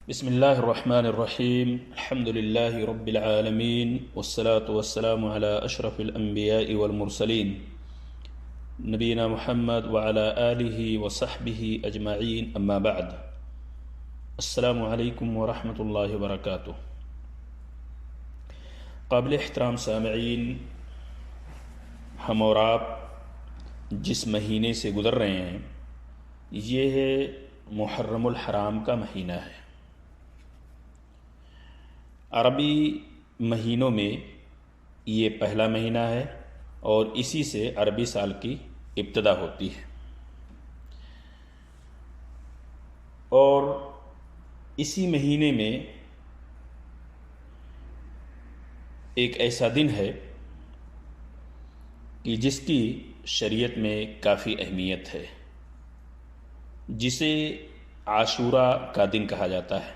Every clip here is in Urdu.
بسم الله الرحمن الرحيم الحمد لله رب العالمين والصلاة والسلام على أشرف الأنبياء والمرسلين نبينا محمد وعلى آله وصحبه أجمعين أما بعد السلام عليكم ورحمة الله وبركاته. قابل احترام سامعین، ہم اور آپ جس مہینے سے گزر رہے ہیں یہ ہے محرم الحرام کا مہینہ ہے۔ عربی مہینوں میں یہ پہلا مہینہ ہے اور اسی سے عربی سال کی ابتدا ہوتی ہے، اور اسی مہینے میں ایک ایسا دن ہے کہ جس کی شریعت میں کافی اہمیت ہے، جسے عاشوراء کا دن کہا جاتا ہے۔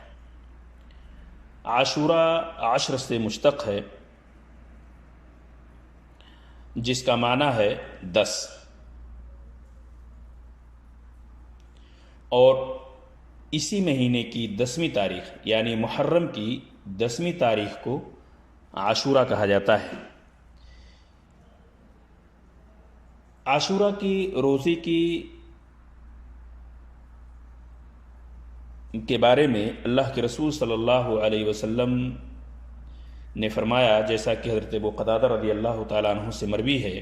عاشوراء عشر سے مشتق ہے، جس کا معنی ہے 10، اور اسی مہینے کی 10ویں تاریخ یعنی محرم کی 10ویں تاریخ کو عاشوراء کہا جاتا ہے۔ عاشوراء کی روزے کے بارے میں اللہ کے رسول صلی اللہ علیہ وسلم نے فرمایا، جیسا کہ حضرت ابو قتادہ رضی اللہ تعالیٰ عنہ سے مروی ہے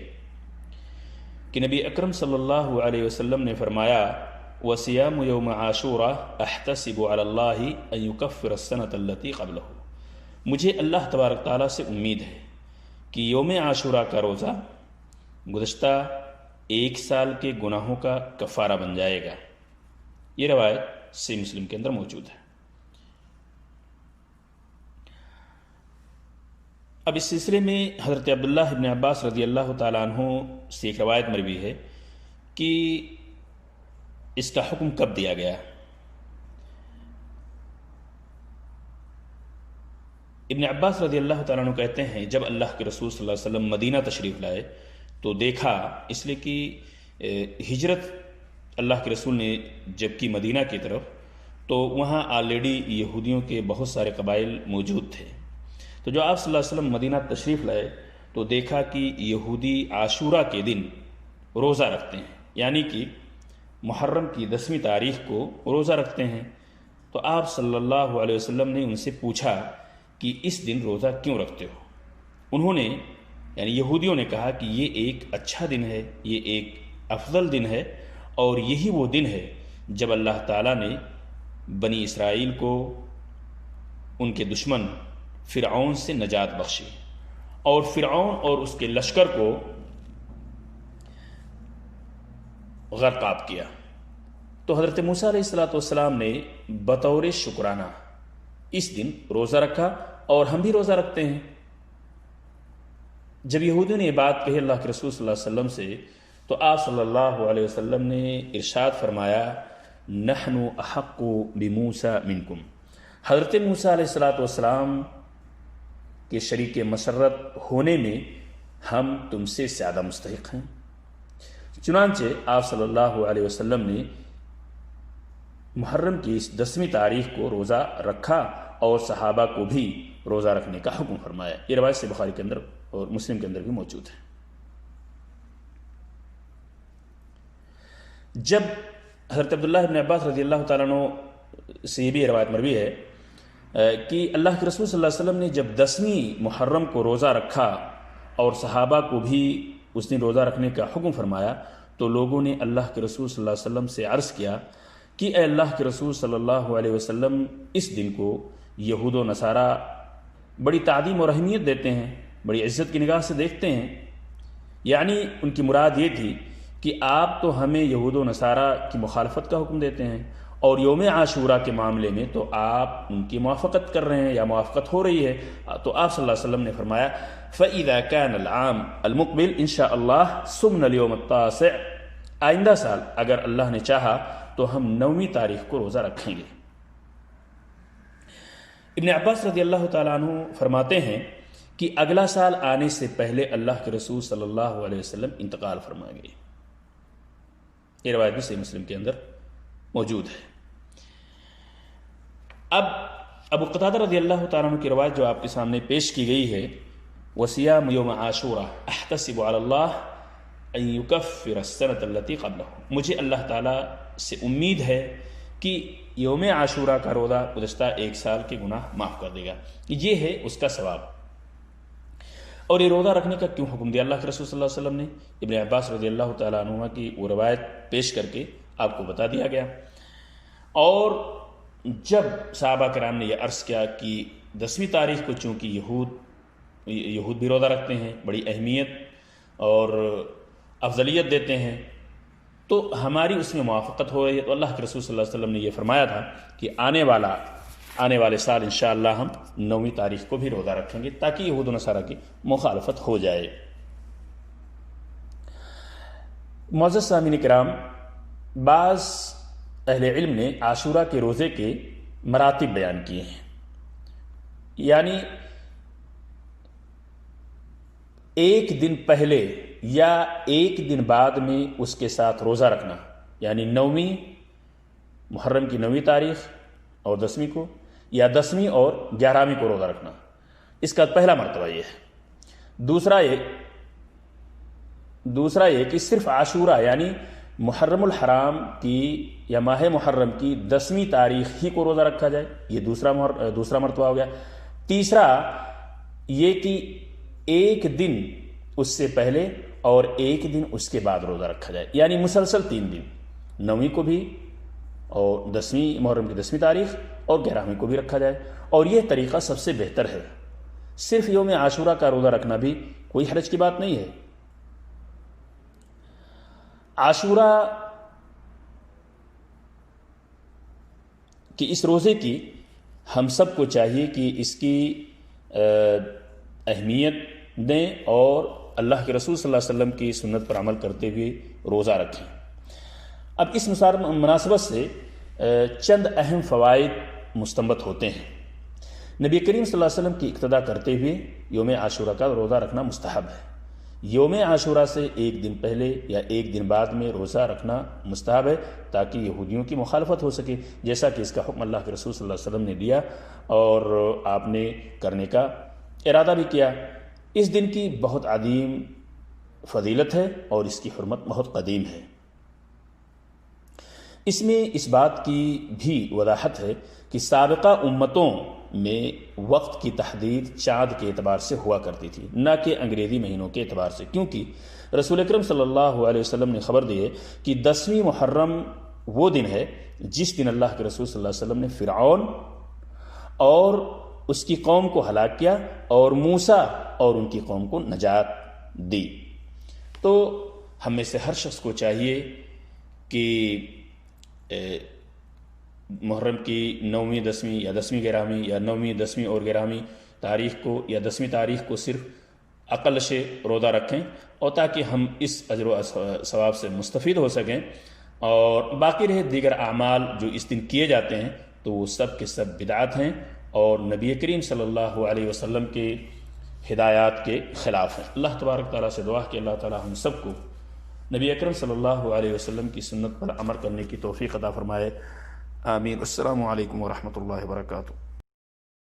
کہ نبی اکرم صلی اللہ علیہ وسلم نے فرمایا، وَصِيَامُ يَوْمَ عَاشُورَا أَحْتَسِبُ عَلَى اللَّهِ أَن يُكَفِّرَ السَّنَةَ الَّتِي قَبْلَهُ۔ مجھے اللہ تبارک تعالیٰ سے امید ہے کہ یوم عاشوراء کا روزہ گزشتہ ایک سال کے گناہوں کا کفارہ بن جائے گا۔ یہ روایت صحیح مسلم کے اندر موجود ہے۔ اب اس سلسلے میں حضرت عبداللہ ابن عباس رضی اللہ تعالیٰ عنہ سے ایک روایت مروی ہے کہ اس کا حکم کب دیا گیا۔ ابن عباس رضی اللہ تعالیٰ عنہ کہتے ہیں، جب اللہ کے رسول صلی اللہ علیہ وسلم مدینہ تشریف لائے تو دیکھا، اس لیے کہ ہجرت اللہ کے رسول نے جب کی مدینہ کی طرف، تو وہاں آلریڈی یہودیوں کے بہت سارے قبائل موجود تھے۔ تو جو آپ صلی اللہ علیہ وسلم مدینہ تشریف لائے تو دیکھا کہ یہودی عاشوراء کے دن روزہ رکھتے ہیں، یعنی کہ محرم کی 10ویں تاریخ کو روزہ رکھتے ہیں۔ تو آپ صلی اللہ علیہ وسلم نے ان سے پوچھا کہ اس دن روزہ کیوں رکھتے ہو؟ انہوں نے یعنی یہودیوں نے کہا کہ یہ ایک اچھا دن ہے، یہ ایک افضل دن ہے، اور یہی وہ دن ہے جب اللہ تعالیٰ نے بنی اسرائیل کو ان کے دشمن فرعون سے نجات بخشی اور فرعون اور اس کے لشکر کو غرقاب کیا۔ تو حضرت موسیٰ علیہ السلام نے بطور شکرانہ اس دن روزہ رکھا، اور ہم بھی روزہ رکھتے ہیں۔ جب یہودیوں نے یہ بات کہی اللہ کے رسول صلی اللہ علیہ وسلم سے، تو آپ صلی اللہ علیہ وسلم نے ارشاد فرمایا، نحن احق بموسیٰ منکم، حضرت موسیٰ علیہ السلام کے شریک مسرت ہونے میں ہم تم سے زیادہ مستحق ہیں۔ چنانچہ آپ صلی اللہ علیہ وسلم نے محرم کی اس 10ویں تاریخ کو روزہ رکھا اور صحابہ کو بھی روزہ رکھنے کا حکم فرمایا۔ یہ روایت سے بخاری کے اندر اور مسلم کے اندر بھی موجود ہے۔ جب حضرت عبداللہ ابن عباس رضی اللہ تعالیٰ عنہ سے یہ بھی روایت مروی ہے کہ اللہ کے رسول صلی اللہ علیہ وسلم نے جب 10ویں محرم کو روزہ رکھا اور صحابہ کو بھی اس دن روزہ رکھنے کا حکم فرمایا، تو لوگوں نے اللہ کے رسول صلی اللہ علیہ وسلم سے عرض کیا کہ اے اللہ کے رسول صلی اللہ علیہ وسلم، اس دن کو یہود و نصارہ بڑی تعظیم اور اہمیت دیتے ہیں، بڑی عزت کی نگاہ سے دیکھتے ہیں۔ یعنی ان کی مراد یہ تھی کہ آپ تو ہمیں یہود و نصارہ کی مخالفت کا حکم دیتے ہیں، اور یوم عاشوراء کے معاملے میں تو آپ ان کی موافقت کر رہے ہیں یا موافقت ہو رہی ہے۔ تو آپ صلی اللہ علیہ وسلم نے فرمایا، فَإِذَا كَانَ الْعَامُ الْمُقْبِلُ إِن شاء اللَّهُ صُمْنَا الْيَوْمَ التَّاسِعَ، آئندہ سال اگر اللہ نے چاہا تو ہم 9ویں تاریخ کو روزہ رکھیں گے۔ ابن عباس رضی اللہ تعالیٰ عنہ فرماتے ہیں کہ اگلا سال آنے سے پہلے اللہ کے رسول صلی اللہ علیہ وسلم انتقال فرما گئے۔ یہ روایت بھی صحیح مسلم کے اندر موجود ہے۔ اب ابو قتادہ رضی اللہ تعالیٰ عنہ کی روایت جو آپ کے سامنے پیش کی گئی ہے، وصیام یوم عاشورہ احتسب علی اللہ ان یکفر السنۃ التی قبلہ، مجھے اللہ تعالیٰ سے امید ہے کہ یوم عاشورہ کا روزہ گزشتہ ایک سال کے گناہ معاف کر دے گا، یہ ہے اس کا ثواب۔ اور یہ روزہ رکھنے کا کیوں حکم دیا اللہ کے رسول صلی اللہ علیہ وسلم نے؟ ابن عباس رضی اللہ تعالیٰ عنہما کی وہ روایت پیش کر کے آپ کو بتا دیا گیا۔ اور جب صحابہ کرام نے یہ عرض کیا کہ 10ویں تاریخ کو چونکہ یہود بھی روزہ رکھتے ہیں، بڑی اہمیت اور افضلیت دیتے ہیں، تو ہماری اس میں موافقت ہو رہی ہے، تو اللہ کے رسول صلی اللہ علیہ وسلم نے یہ فرمایا تھا کہ آنے والے سال انشاءاللہ ہم 9ویں تاریخ کو بھی روزہ رکھیں گے تاکہ یہود و نصارہ کی مخالفت ہو جائے۔ معزز سامعین کرام، بعض اہل علم نے عاشورہ کے روزے کے مراتب بیان کیے ہیں، یعنی ایک دن پہلے یا ایک دن بعد میں اس کے ساتھ روزہ رکھنا، یعنی 9ویں محرم کی 9ویں تاریخ اور 10ویں کو، یا 10ویں اور 11ویں کو روزہ رکھنا، اس کا پہلا مرتبہ یہ ہے۔ دوسرا یہ کہ صرف عاشورہ یعنی محرم الحرام کی یا ماہ محرم کی 10ویں تاریخ ہی کو روزہ رکھا جائے، یہ دوسرا مرتبہ ہو گیا۔ تیسرا یہ کہ ایک دن اس سے پہلے اور ایک دن اس کے بعد روزہ رکھا جائے، یعنی مسلسل 3 دن، 9ویں کو بھی اور 10ویں محرم کی 10ویں تاریخ اور 11ویں کو بھی رکھا جائے، اور یہ طریقہ سب سے بہتر ہے۔ صرف یوم عاشورہ کا روزہ رکھنا بھی کوئی حرج کی بات نہیں ہے۔ عاشورہ کی اس روزے کی ہم سب کو چاہیے کہ اس کی اہمیت دیں اور اللہ کے رسول صلی اللہ علیہ وسلم کی سنت پر عمل کرتے ہوئے روزہ رکھیں۔ اب اس مناسبت سے چند اہم فوائد مستنبط ہوتے ہیں۔ نبی کریم صلی اللہ علیہ وسلم کی اقتداء کرتے ہوئے یوم عاشورہ کا روزہ رکھنا مستحب ہے۔ یوم عاشورہ سے ایک دن پہلے یا ایک دن بعد میں روزہ رکھنا مستحب ہے تاکہ یہودیوں کی مخالفت ہو سکے، جیسا کہ اس کا حکم اللہ کے رسول صلی اللہ علیہ وسلم نے دیا اور آپ نے کرنے کا ارادہ بھی کیا۔ اس دن کی بہت عظیم فضیلت ہے اور اس کی حرمت بہت قدیم ہے۔ اس میں اس بات کی بھی وضاحت ہے کہ سابقہ امتوں میں وقت کی تحدید چاند کے اعتبار سے ہوا کرتی تھی، نہ کہ انگریزی مہینوں کے اعتبار سے، کیونکہ رسول اکرم صلی اللہ علیہ وسلم نے خبر دی ہے کہ 10ویں محرم وہ دن ہے جس دن اللہ کے رسول صلی اللہ علیہ وسلم نے فرعون اور اس کی قوم کو ہلاک کیا اور موسیٰ اور ان کی قوم کو نجات دی۔ تو ہم میں سے ہر شخص کو چاہیے کہ محرم کی 9ویں 10ویں یا 10ویں 11ویں یا 9ویں 10ویں اور 11ویں تاریخ کو یا 10ویں تاریخ کو صرف اقل سے روزہ رکھیں، اور تاکہ ہم اس اجر و ثواب سے مستفید ہو سکیں، اور باقی رہے دیگر اعمال جو اس دن کیے جاتے ہیں تو وہ سب کے سب بدعات ہیں اور نبی کریم صلی اللہ علیہ وسلم کے ہدایات کے خلاف ہیں۔ اللہ تبارک تعالیٰ سے دعا کہ اللہ تعالیٰ ہم سب کو نبی اکرم صلی اللہ علیہ وسلم کی سنت پر عمل کرنے کی توفیق عطا فرمائے۔ آمین۔ السلام علیکم ورحمۃ اللہ وبرکاتہ۔